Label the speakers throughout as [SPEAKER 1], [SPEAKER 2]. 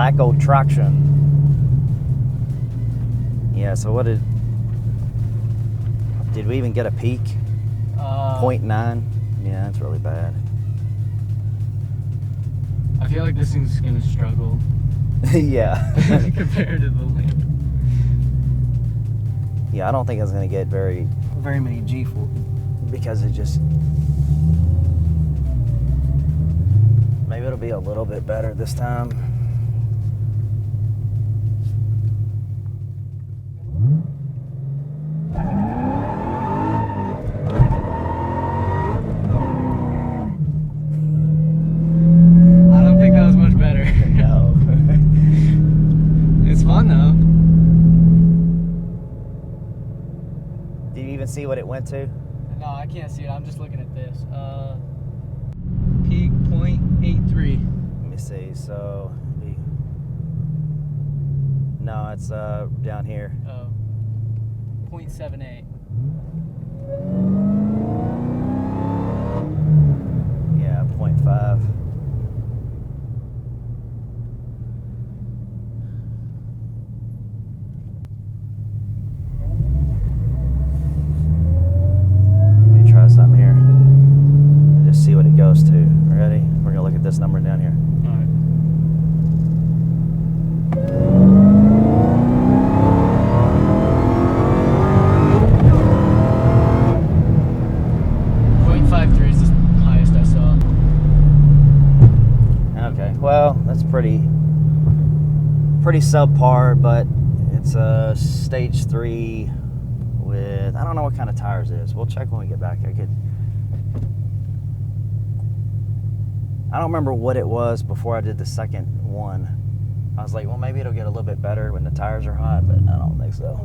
[SPEAKER 1] lack of traction. Yeah, so what did we even get a peak? 0.9? Yeah, that's really bad.
[SPEAKER 2] I feel like this thing's gonna struggle.
[SPEAKER 1] Yeah.
[SPEAKER 2] Compared to the Link.
[SPEAKER 1] Yeah, I don't think it's gonna get very many G-force because it just, maybe it'll be a little bit better this time.
[SPEAKER 2] I don't think that was much better.
[SPEAKER 1] No.
[SPEAKER 2] It's fun though.
[SPEAKER 1] Did you even see what it went to?
[SPEAKER 2] No, I can't see it. I'm just looking at this. Peak 0.83.
[SPEAKER 1] Let me see. So, no, it's down here.
[SPEAKER 2] Oh. 0.78.
[SPEAKER 1] Yeah, 0.5. Let me try something here. Just see what it goes to. Ready? We're gonna look at this number down here.
[SPEAKER 2] All right.
[SPEAKER 1] Well, that's pretty subpar, but it's a stage 3 with, I don't know what kind of tires it is. We'll check when we get back. I don't remember what it was before I did the second one. I was like, well, maybe it'll get a little bit better when the tires are hot, but I don't think so.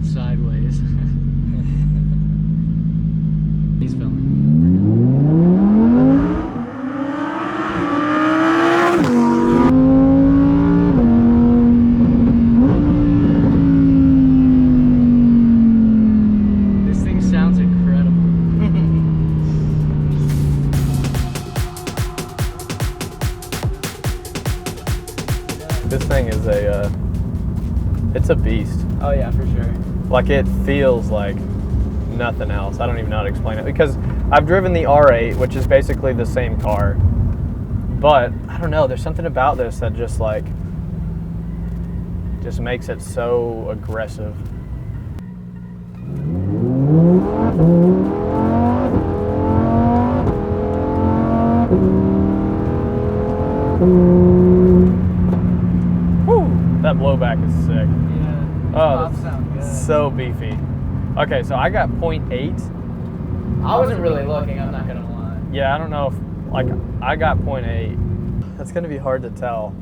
[SPEAKER 2] Sideways. He's filming. This thing sounds incredible.
[SPEAKER 3] This thing is it's a beast.
[SPEAKER 2] Oh yeah, for sure.
[SPEAKER 3] Like, it feels like nothing else. I don't even know how to explain it, because I've driven the R8, which is basically the same car, but I don't know, there's something about this that just makes it so aggressive. Woo! That blowback is sick. Oh, that's so beefy. Okay, so I got 0.8.
[SPEAKER 2] I wasn't really looking, I'm not gonna lie.
[SPEAKER 3] Yeah, I don't know if, like, I got 0.8. That's gonna be hard to tell.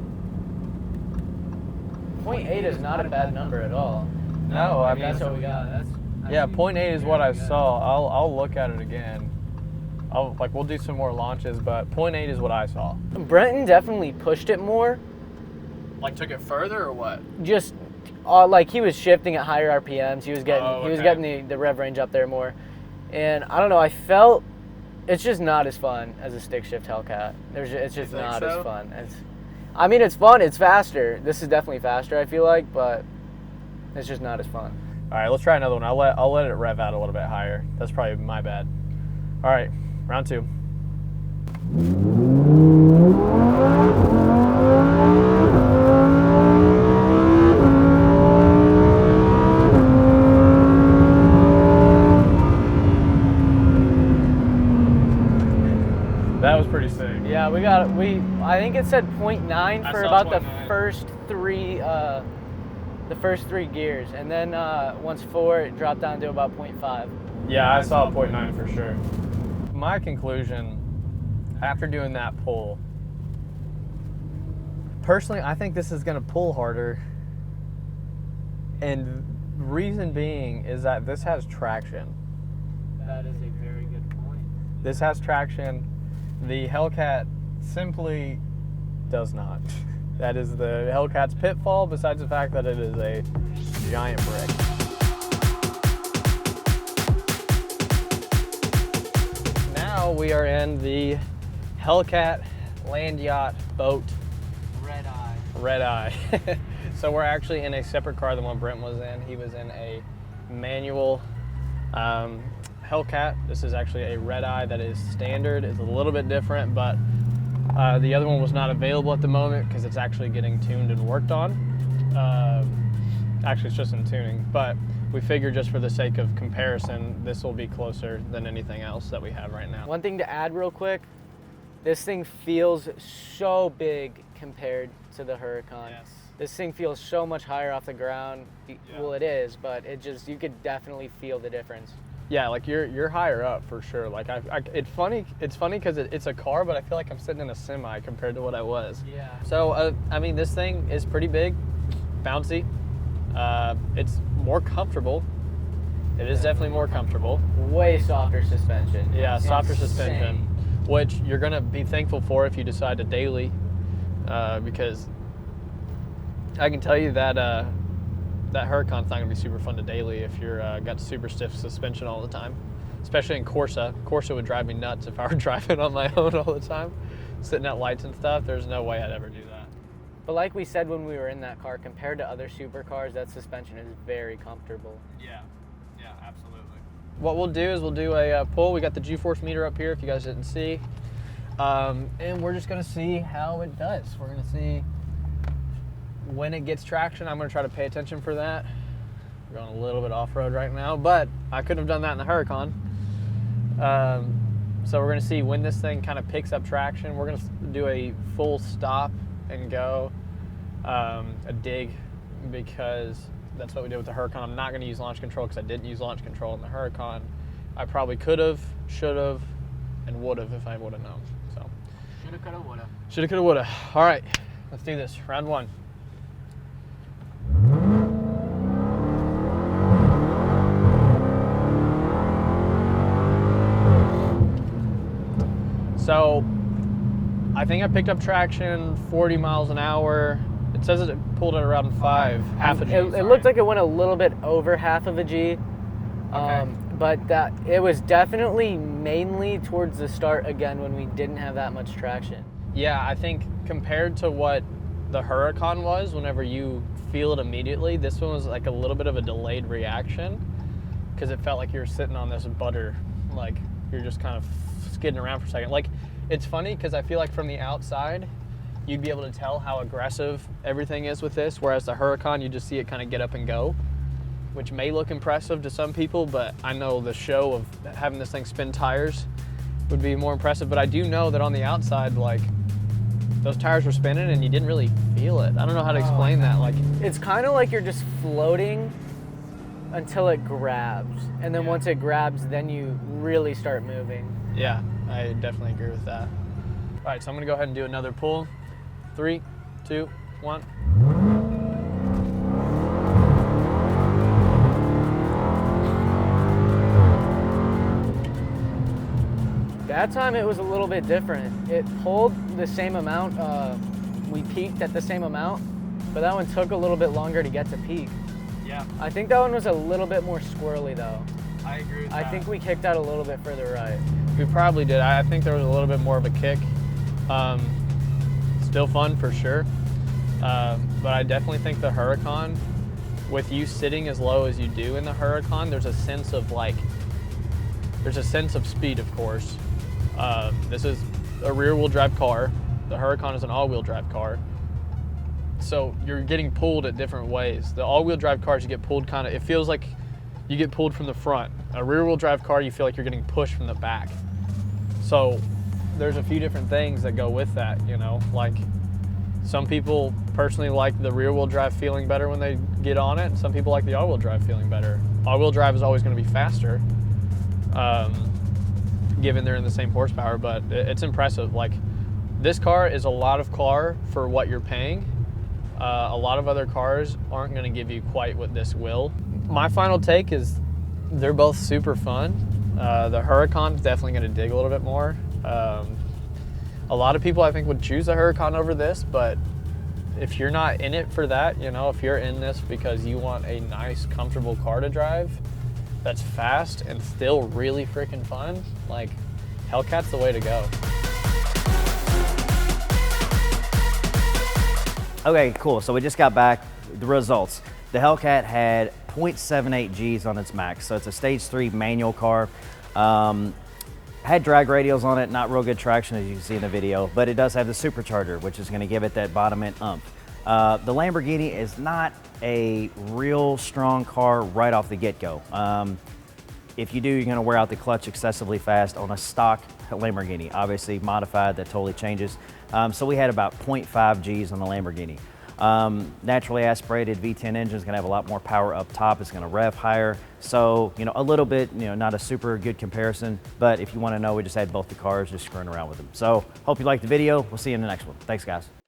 [SPEAKER 2] 0.8 is not a bad number at all.
[SPEAKER 3] No, I mean,
[SPEAKER 2] that's what we got.
[SPEAKER 3] Yeah, 0.8 is what I saw. I'll look at it again. We'll do some more launches, but 0.8 is what I saw.
[SPEAKER 4] Brenton definitely pushed it more.
[SPEAKER 3] Like, took it further or what?
[SPEAKER 4] Just like, he was shifting at higher RPMs. He was getting he was getting the rev range up there more. And I don't know, I felt it's just not as fun as a stick shift Hellcat. It's just not as fun. I mean, it's fun. It's faster. This is definitely faster, I feel like, but it's just not as fun.
[SPEAKER 3] All right, let's try another one. I'll let it rev out a little bit higher. That's probably my bad. All right, round 2.
[SPEAKER 4] I think it said 0.9
[SPEAKER 3] I
[SPEAKER 4] for
[SPEAKER 3] saw
[SPEAKER 4] about
[SPEAKER 3] 0.9.
[SPEAKER 4] the first three gears, and then once 4, it dropped down to about 0.5.
[SPEAKER 3] Yeah, I saw a 0.9 for sure. My conclusion, after doing that pull, personally, I think this is going to pull harder. And reason being is that this has traction.
[SPEAKER 4] That is a very good point.
[SPEAKER 3] This has traction. The Hellcat simply does not. That is the Hellcat's pitfall, besides the fact that it is a giant brick. Now we are in the Hellcat land yacht boat
[SPEAKER 4] Red eye.
[SPEAKER 3] Red Eye. So we're actually in a separate car than what Brent was in. He was in a manual Hellcat. This is actually a Red Eye that is standard. It's a little bit different, but the other one was not available at the moment because it's actually getting tuned and worked on. Actually, it's just in tuning, but we figured just for the sake of comparison, this will be closer than anything else that we have right now.
[SPEAKER 4] One thing to add real quick, this thing feels so big compared to the Huracan.
[SPEAKER 3] Yes.
[SPEAKER 4] This thing feels so much higher off the ground. Well, it is, but it just, you could definitely feel the difference.
[SPEAKER 3] Yeah, like you're higher up for sure. Like it's funny because it's a car, but I feel like I'm sitting in a semi compared to what I was.
[SPEAKER 4] Yeah.
[SPEAKER 3] So I mean, this thing is pretty big, bouncy. It's more comfortable. It is definitely more comfortable.
[SPEAKER 4] Way softer suspension.
[SPEAKER 3] Yeah, softer
[SPEAKER 4] Insane.
[SPEAKER 3] suspension, which you're gonna be thankful for if you decide to daily, because I can tell you that that Huracan's not gonna be super fun to daily if you're got super stiff suspension all the time, especially in Corsa. Corsa would drive me nuts if I were driving on my own all the time, sitting at lights and stuff. There's no way I'd ever do that.
[SPEAKER 4] But like we said when we were in that car, compared to other supercars, that suspension is very comfortable.
[SPEAKER 3] Yeah, absolutely. What we'll do is we'll do a pull. We got the G-force meter up here if you guys didn't see. And we're just gonna see how it does. We're gonna see when it gets traction. I'm gonna try to pay attention for that. We're going a little bit off-road right now, but I couldn't have done that in the Huracan. So we're gonna see when this thing kind of picks up traction. We're gonna do a full stop and go, a dig, because that's what we did with the Huracan. I'm not gonna use launch control because I didn't use launch control in the Huracan. I probably could have, should have, and would have if I would have known. So
[SPEAKER 4] Shoulda, coulda, woulda.
[SPEAKER 3] shoulda, coulda, woulda. All right, let's do this. Round one. So I think I picked up traction 40 miles an hour. It says it pulled at around 5, half a G.
[SPEAKER 4] It looked like it went a little bit over half of a G.
[SPEAKER 3] Okay.
[SPEAKER 4] But that it was definitely mainly towards the start again when we didn't have that much traction.
[SPEAKER 3] Yeah, I think compared to what the Huracan was, whenever you feel it immediately, this one was like a little bit of a delayed reaction because it felt like you were sitting on this butter, like you're just kind of skidding around for a second. Like, it's funny because I feel like from the outside, you'd be able to tell how aggressive everything is with this, whereas the Huracan, you just see it kind of get up and go, which may look impressive to some people, but I know the show of having this thing spin tires would be more impressive. But I do know that on the outside, like, those tires were spinning and you didn't really feel it. I don't know how to explain that. Like,
[SPEAKER 4] It's kind of like you're just floating until it grabs. And then once it grabs, then you really start moving.
[SPEAKER 3] yeah, I definitely agree with that. All right, so I'm gonna go ahead and do another pull. 3, 2, 1.
[SPEAKER 4] That time it was a little bit different. It pulled the same amount. We peaked at the same amount, but that one took a little bit longer to get to peak.
[SPEAKER 3] Yeah,
[SPEAKER 4] I think that one was a little bit more squirrely though.
[SPEAKER 3] I agree with
[SPEAKER 4] I think we kicked out a little bit further right.
[SPEAKER 3] we probably did. I think there was a little bit more of a kick. Still fun for sure. But I definitely think the Huracan, with you sitting as low as you do in the Huracan, there's a sense of speed, of course. This is a rear-wheel drive car. The Huracan is an all-wheel drive car. So you're getting pulled at different ways. The all-wheel drive cars, you get pulled it feels like you get pulled from the front. A rear-wheel drive car, you feel like you're getting pushed from the back. So there's a few different things that go with that, you know, like some people personally like the rear wheel drive feeling better when they get on it. And some people like the all wheel drive feeling better. All wheel drive is always going to be faster, given they're in the same horsepower, but it's impressive. Like, this car is a lot of car for what you're paying. A lot of other cars aren't going to give you quite what this will. My final take is they're both super fun. The Huracan is definitely going to dig a little bit more. A lot of people I think would choose the Huracan over this, but if you're not in it for that, you know, if you're in this because you want a nice, comfortable car to drive that's fast and still really freaking fun, like, Hellcat's the way to go.
[SPEAKER 1] Okay, cool. So we just got back the results. The Hellcat had 0.78 Gs on its max, so it's a stage 3 manual car. Had drag radials on it, not real good traction as you can see in the video, but it does have the supercharger, which is going to give it that bottom end umph. The Lamborghini is not a real strong car right off the get-go. If you do, you're going to wear out the clutch excessively fast on a stock Lamborghini. Obviously modified, that totally changes. So we had about 0.5 Gs on the Lamborghini. Naturally aspirated V10 engine is going to have a lot more power up top. It's going to rev higher. So, you know, a little bit, you know, not a super good comparison, but if you want to know, we just had both the cars just screwing around with them. So hope you liked the video. We'll see you in the next one. Thanks, guys.